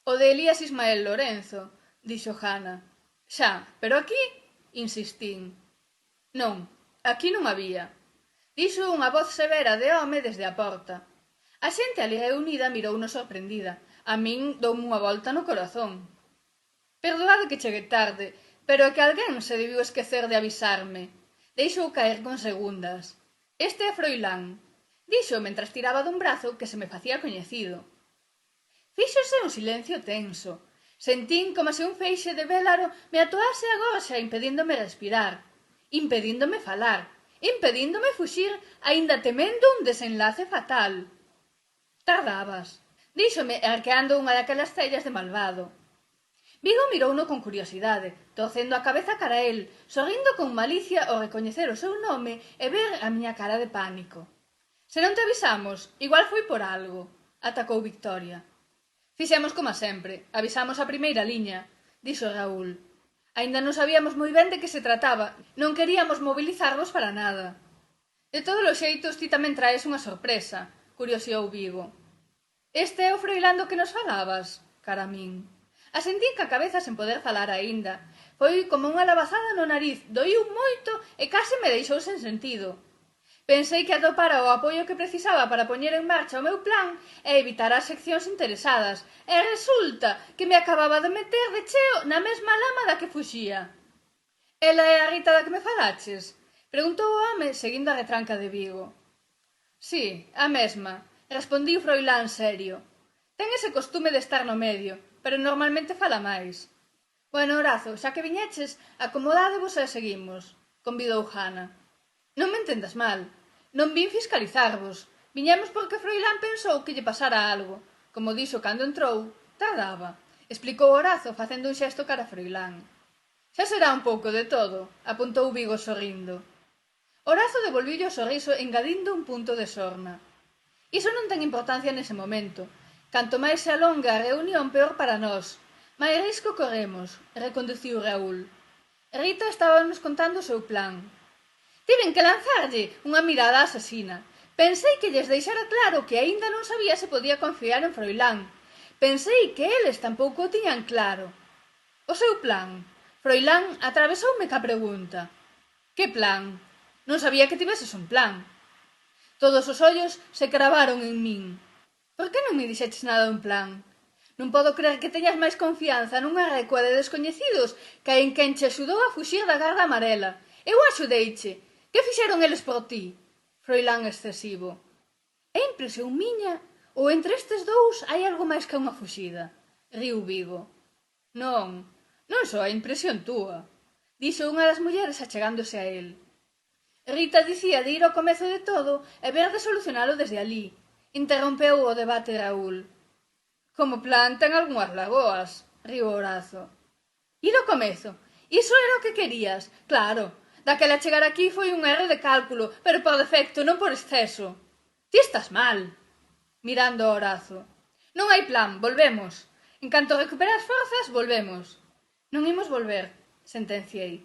O de Elías Ismael Lorenzo, dixo Jana. Xa, pero aquí, insistín. Non, aquí non había. Dixo unha voz severa de home desde a porta. A xente ali reunida mirouno sorprendida. A min doume unha volta no corazón. Perdoade que chegue tarde, pero é que alguén se debiu esquecer de avisarme. Deixou caer con segundas. Este é Froilán, dixo mentras tiraba dun brazo que se me facía coñecido. Fíxose un silencio tenso. Sentín como se un feixe de vélaro me atoase a gorxa impedíndome respirar, impedíndome falar, impedíndome fuxir, aínda temendo un desenlace fatal. Tardabas, díxome arqueando unha daquelas cellas de malvado. Vigo mirouno con curiosidade, torcendo a cabeza cara a el, sorrindo con malicia ao recoñecer o seu nome e ver a miña cara de pánico. Se non te avisamos, igual foi por algo, atacou Victoria. Fixemos como sempre, avisamos a primeira liña, dixo Raúl. Aínda non sabíamos moi ben de que se trataba, non queríamos mobilizarvos para nada. De todos os xeitos ti tamén traes unha sorpresa, curioseou Vigo. Este é o Froilán do que nos falabas, cara a min. Asentín ca cabeza sen poder falar aínda. Foi como unha labazada no nariz, doíu moito e case me deixou sen sentido. Pensei que atopara o apoio que precisaba para poñer en marcha o meu plan e evitar as seccións interesadas, e resulta que me acababa de meter de cheo na mesma lama da que fuxía. Ela é a Rita da que me falaches? Preguntou o home seguindo a retranca de Vigo. Sí, a mesma, respondiu Froilán serio. Ten ese costume de estar no medio, pero normalmente fala máis. Bueno, Horazo, xa que viñeches, acomodádevos e seguimos, convidou Jana. Non me entendas mal, non vin fiscalizarvos. Viñemos porque Froilán pensou que lle pasara algo. Como dixo cando entrou, tardaba, explicou Horazo facendo un xesto cara a Froilán. Xa será un pouco de todo, apuntou Vigo sorrindo. Horazo devolviulle o sorriso engadindo un punto de sorna. Iso non ten importancia nese momento. Canto máis se alonga a reunión, peor para nós. Máis risco corremos, reconduciu Raúl. Rita estaba nos contando o seu plan. Tiven que lanzarlle unha mirada asasina. Pensei que lles deixara claro que aínda non sabía se podía confiar en Froilán. Pensei que eles tampouco o tiñan claro. O seu plan. Froilán atravesoume ca pregunta. Que plan? Non sabía que tiveses un plan. Todos os ollos se cravaron en min. Por que non me dixeches nada dun plan? Non podo crer que teñas máis confianza nunha recua de descoñecidos que en quen che axudou a fuxir da garda amarela. Eu axudeiche. Que fixeron eles por ti? Froilán excesivo. É impresión miña? Ou entre estes dous hai algo máis que unha fuxida? Riu Vigo. Non, non só a impresión túa, dixo unha das mulleres achegándose a el. Rita dicía de ir ao comezo de todo e ver de solucionalo desde alí. Interrompeu o debate Raúl. Como plan ten algunhas lagoas, riu Horazo. Ir ao comezo, iso era o que querías, claro. Daquela chegar aquí foi un erro de cálculo, pero por defecto, non por exceso. Ti estás mal. Mirando a Horazo. Non hai plan, volvemos. En canto recuperas forzas, volvemos. Non imos volver, sentenciei.